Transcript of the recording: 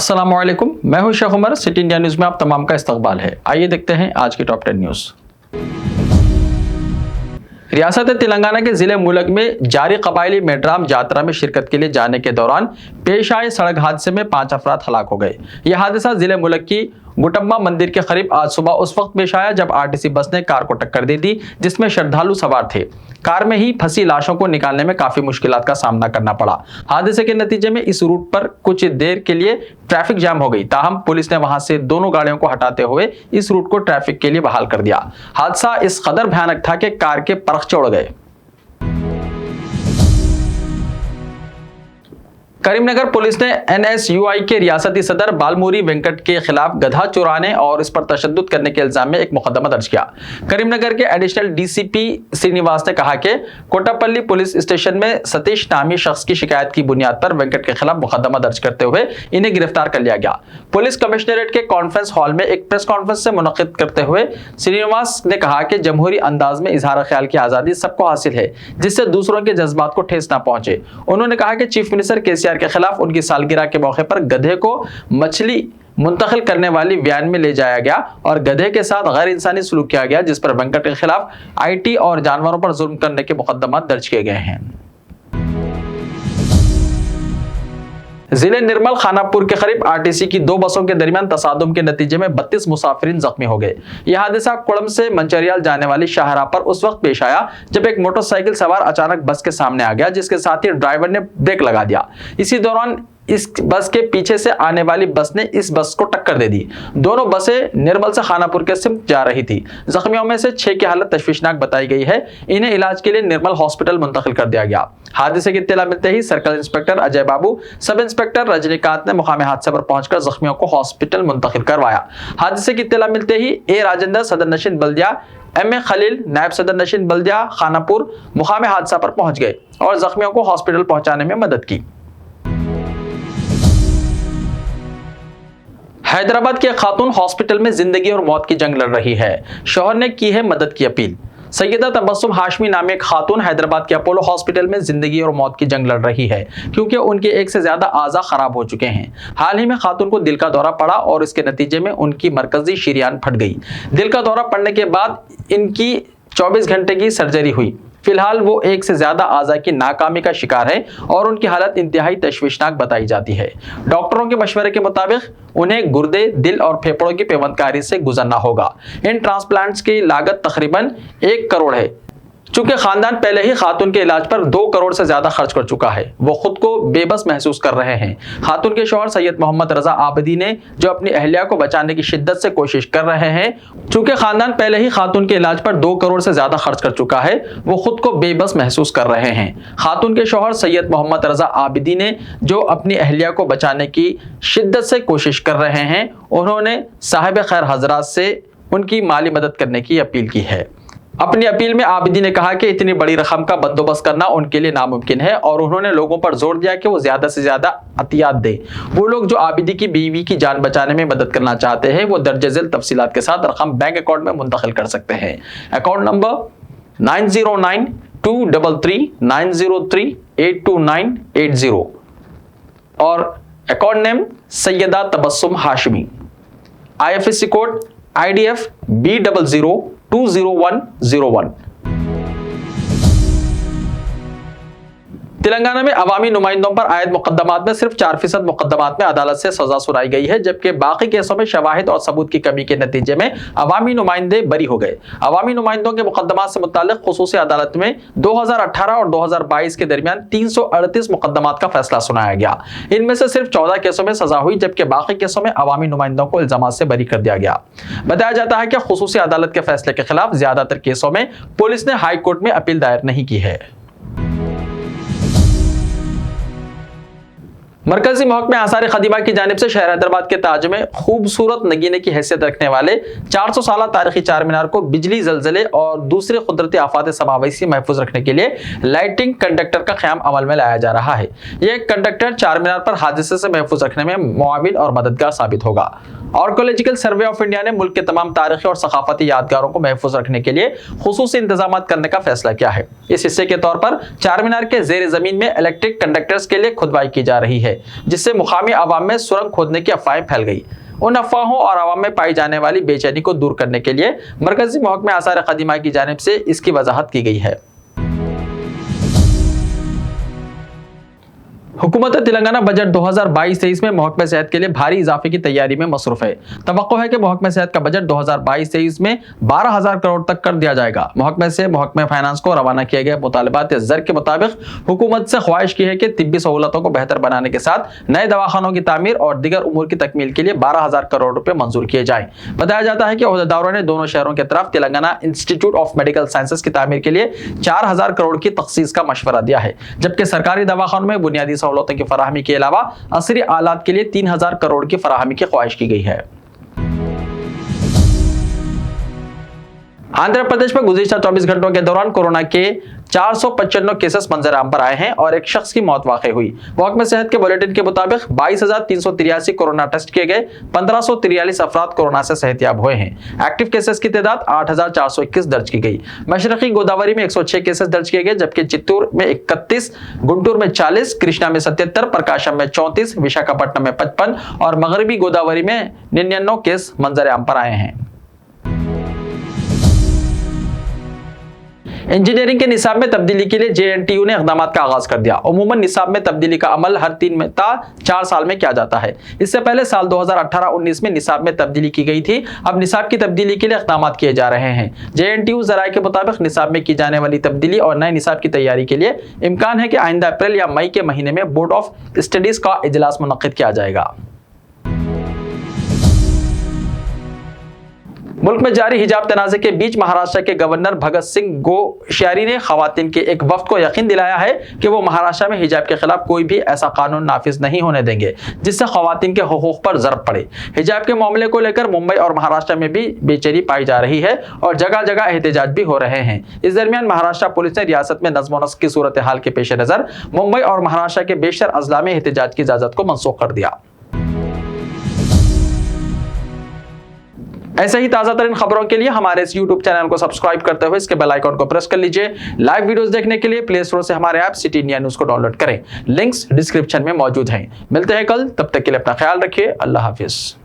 अस्सलाम वालेकुम, मैं हूं Shaikh Umar. City India news में आप तमाम का इस्तकबाल है। आइए देखते हैं आज की टॉप 10 न्यूज़। रियासत तेलंगाना के जिले मुलक में जारी कबायली मेड्राम यात्रा में शिरकत के लिए जाने के दौरान पेश आए सड़क हादसे में 5 अफराद हलाक हो गए। यह हादसा जिले मुलक की गुटम्मा मंदिर के करीब आज सुबह उस वक्त पेश आया जब आरटीसी बस ने कार को टक्कर दे दी, जिसमें श्रद्धालु सवार थे। कार में ही फंसी लाशों को निकालने में काफी मुश्किलात का सामना करना पड़ा। हादसे के नतीजे में इस रूट पर कुछ देर के लिए ट्रैफिक जाम हो गई, ताहम पुलिस ने वहां से दोनों गाड़ियों को हटाते हुए इस रूट को ट्रैफिक के लिए बहाल कर दिया। हादसा इस कदर भयानक था कि कार के परखचे उड़ गए। करीमनगर पुलिस ने NSUI के रियासती सदर बालमुरी वेंकट के खिलाफ गधा चुराने और इस पर तशद्दुद करने के इल्जाम में एक मुकदमा दर्ज किया। करीमनगर के एडिशनल DCP श्रीनिवास ने कहा कि कोटापल्ली पुलिस स्टेशन में सतीश नामी शख्स की शिकायत की बुनियाद पर वेंकट के खिलाफ मुकदमा दर्ज करते हुए इन्हें गिरफ्तार कर लिया गया। पुलिस कमिश्नरेट के कॉन्फ्रेंस हॉल में एक प्रेस कॉन्फ्रेंस से मुनक्किद करते हुए श्रीनिवास ने कहा कि जमहूरी अंदाज में इजहार ख्याल की आजादी सबको हासिल है, जिससे दूसरों के जज्बात को ठेस न पहुंचे। उन्होंने कहा कि चीफ मिनिस्टर KCR के खिलाफ उनकी सालगिरह के मौके पर गधे को मछली मुंतकिल करने वाली वैन में ले जाया गया और गधे के साथ गैर इंसानी सलूक किया गया, जिस पर वेंकट के खिलाफ IT और जानवरों पर जुल्म करने के मुकदमा दर्ज किए गए हैं। जिले निर्मल खानापुर के करीब आरटीसी की 2 बसों के दरमियान तसादुम के नतीजे में 32 मुसाफिरीन जख्मी हो गए। यह हादसा कुड़म से मंचरियाल जाने वाली शाहराह पर उस वक्त पेश आया जब एक मोटरसाइकिल सवार अचानक बस के सामने आ गया, जिसके साथ ही ड्राइवर ने ब्रेक लगा दिया। इसी दौरान इस बस के पीछे से आने वाली बस ने इस बस को टक्कर दे दी। दोनों बसें निर्मल से खानापुर के सिमत जा रही थी। जख्मियों में से 6 की हालत तशवीशनाक बताई गई है। इन्हें इलाज के लिए निर्मल हॉस्पिटल मुंतकिल कर दिया गया। हादसे की इत्तला मिलते ही सर्कल इंस्पेक्टर अजय बाबू, सब इंस्पेक्टर रजनीकांत ने मुकामी हादसे पर पहुंचकर जख्मियों को हॉस्पिटल मुंतकिल करवाया। हादसे की इत्तला मिलते ही A राजेंद्र सदर नशीन बल्दिया, MA खलील नायब सदर नशीन बल्दिया खानापुर मुकामी हादसा पर पहुंच गए और जख्मियों को हॉस्पिटल पहुंचाने में मदद की। हैदराबाद की एक खातून हॉस्पिटल में जिंदगी और मौत की जंग लड़ रही है। शौहर ने की है मदद की अपील। सैयदा तबस्सुम हाशमी नामी एक खातून हैदराबाद के अपोलो हॉस्पिटल में जिंदगी और मौत की जंग लड़ रही है, क्योंकि उनके 1 से ज्यादा आज़ा खराब हो चुके हैं। हाल ही में खातून को दिल का दौरा पड़ा और इसके नतीजे में उनकी मरकजी शरीयान फट गई। दिल का दौरा पड़ने के बाद इनकी 24 घंटे की सर्जरी हुई। फिलहाल वो 1 से ज्यादा आज़ा की नाकामी का शिकार है और उनकी हालत इंतहाई तशवीशनाक बताई जाती है। डॉक्टरों के मशवरे के मुताबिक उन्हें गुर्दे, दिल और फेफड़ों की पेवंदकारी से गुजरना होगा। इन ट्रांसप्लांट्स की लागत तकरीबन 1 करोड़ है। चूंकि खानदान पहले ही खातून के इलाज पर 2 करोड़ से ज्यादा खर्च कर चुका है, वो खुद को बेबस महसूस कर रहे हैं। खातून के शौहर सैयद मोहम्मद रजा आबदी ने जो अपनी अहलिया को बचाने की शिद्दत से कोशिश कर रहे हैं, चूंकि खानदान पहले ही खातून के इलाज पर 2 करोड़ से ज्यादा खर्च कर चुका है, वो खुद को बेबस महसूस कर रहे हैं। खातून के शौहर सैयद मोहम्मद रजा आबदी ने जो अपनी अहलिया को बचाने की शिद्दत से कोशिश कर रहे हैं, उन्होंने साहिब खैर हजरात से उनकी माली मदद करने की अपील की है। अपनी अपील में आबिदी ने कहा कि इतनी बड़ी रकम का बंदोबस्त करना उनके लिए नामुमकिन है और उन्होंने लोगों पर जोर दिया कि वो ज्यादा से ज्यादा अतियात दें। वो लोग जो आबिदी की बीवी की जान बचाने में मदद करना चाहते हैं, वो दर्ज झेल तफसीलात के साथ रकम बैंक अकाउंट में मुंतकिल कर सकते हैं। अकाउंट नंबर 90923390382980 और account name Syeda Tabassum Hashmi. IFSC code IDF B00020101। Telangana में अवामी नुमाइंदों पर आयद मुकदमात में सिर्फ 4% मुकदमात में अदालत से सजा सुनाई गई है, जबकि बाकी केसों में शवाहिद और सबूत की कमी के नतीजे में अवामी नुमाइंदे बरी हो गए। अवामी नुमाइंदों के मुकदमात से मुताल्लिक खुसूसी अदालत में 2018 और 2022 के दरमियान 338 मुकदमात का फैसला सुनाया गया। इनमें से सिर्फ 14 केसों में सजा हुई, जबकि बाकी केसों में अवामी नुमाइंदों को इल्जामात से बरी कर दिया गया। बताया जाता है कि खुसूसी अदालत के फैसले के खिलाफ ज्यादातर केसों में पुलिस ने हाई कोर्ट में अपील दायर नहीं की है। मरकजी महकमे आसार खदीमा की जानिब से शहर हैदराबाद के ताज में खूबसूरत नगीने की हैसियत रखने वाले 400 साल तारीखी चार मीनार को बिजली, जलजले और दूसरे कुदरती आफात समावेश से महफूज रखने के लिए लाइटिंग कंडक्टर का क़याम अमल में लाया जा रहा है। यह कंडक्टर चार मीनार पर हादसे से महफूज रखने में मुआविन और मददगार साबित होगा। आर्कियोलॉजिकल सर्वे ऑफ इंडिया ने मुल्क के तमाम तारीखी और सकाफती यादगारों को महफूज रखने के लिए खुसूसी इंतजाम करने का फैसला किया है। इस हिस्से के तौर पर चार मीनार के जेर जमीन में इलेक्ट्रिक कंडक्टर्स के लिए खुदवाई की जा रही है, जिससे मुकामी आवाम में सुरंग खोदने की अफवाहें फैल गई। उन अफवाहों और आवाम में पाई जाने वाली बेचैनी को दूर करने के लिए मरकजी महकमे आसार कदीमा की जानिब से इसकी वजाहत की गई है। हुकूमत तेलंगाना बजट 2022-23 में महकमे सेहत के लिए भारी इजाफे की तैयारी में मसरूफ है। तवक्को है कि महकमे सेहत का बजट 2022-23 में 12,000 करोड़ तक कर दिया जाएगा। महकमे से महकमे फाइनेंस को रवाना किए गए मुतालबात ज़र के मुताबिक हुकूमत से ख्वाहिश की है कि तिब्बी सहूलतों को बेहतर बनाने के साथ नए दवाखानों की तामीर और दीगर उमूर की तकमील के लिए 12,000 करोड़ रुपए मंजूर किए जाएं। बताया जाता है कि ओहदेदारों ने दोनों शहरों की तरफ Telangana institute of medical sciences की तामीर के लिए 4,000 करोड़ की तखसीस का मशवरा दिया है, जबकि सरकारी दवाखानों में बुनियादी सहूलतों की फराहमी के अलावा असरी आलात के लिए 3,000 करोड़ की फराहमी की ख्वाहिश की गई है। आंध्र प्रदेश में गुज़िश्ता 24 घंटों के दौरान कोरोना के 495 केसेस मंजर आम पर आए हैं और एक शख्स की मौत वाक़ई हुई। महकमे सेहत के बुलेटिन के मुताबिक 22,383 कोरोना टेस्ट किए गए, 1,543 अफराद कोरोना से सेहतयाब हुए हैं। एक्टिव केसेस की तादाद 8,421 दर्ज की गई। मशरकी गोदावरी में 106 केसेस दर्ज किए गए, जबकि चित्तूर में 31, गुंटूर में 40, कृष्णा में 77, प्रकाशम में 34, विशाखापट्टनम में 55 और मगरबी गोदावरी में 99 केस मंजर आम पर आए हैं। इंजीनियरिंग के निसाब में तब्दीली के लिए JNTU ने इक़दाम का आगाज कर दिया। उमूमन निसाब में तब्दीली का अमल हर 4 साल में किया जाता है। इससे पहले साल 2018-19 में निसाब में तब्दीली की गई थी। अब निसाब की तब्दीली के लिए इक़दाम किए जा रहे हैं। JNTU ज़राए के मुताबिक निसाब में की जाने वाली तब्दीली और नए निसाब की तैयारी के लिए इम्कान है कि आइंदा अप्रैल या मई के महीने में बोर्ड ऑफ स्टडीज का इजलास मुनक्किद किया जाएगा। मुल्क में जारी हिजाब तनाज़े के बीच महाराष्ट्र के गवर्नर भगत सिंह कोश्यारी ने खवातीन के एक वफ्द को यकीन दिलाया है कि वो महाराष्ट्र में हिजाब के खिलाफ कोई भी ऐसा कानून नाफिज नहीं होने देंगे जिससे खवातीन के हुकूक पर ज़रब पड़े। हिजाब के मामले को लेकर मुंबई और महाराष्ट्र में भी बेचैनी पाई जा रही है और जगह जगह एहतजाज भी हो रहे हैं। इस दरमियान महाराष्ट्र पुलिस ने रियासत में नज़्म व नस्क की सूरत हाल के पेश नज़र मुंबई और महाराष्ट्र के बेशतर अजला में एहतजाज की इजाज़त को मनसूख कर दिया। ऐसे ही ताज़ा तरीन खबरों के लिए हमारे इस YouTube चैनल को सब्सक्राइब करते हुए इसके बेल आइकॉन को प्रेस कर लीजिए। लाइव वीडियोस देखने के लिए प्ले स्टोर से हमारे ऐप सिटी इंडिया न्यूज़ को डाउनलोड करें। लिंक्स डिस्क्रिप्शन में मौजूद हैं। मिलते हैं कल, तब तक के लिए अपना ख्याल रखिए। अल्लाह हाफिज।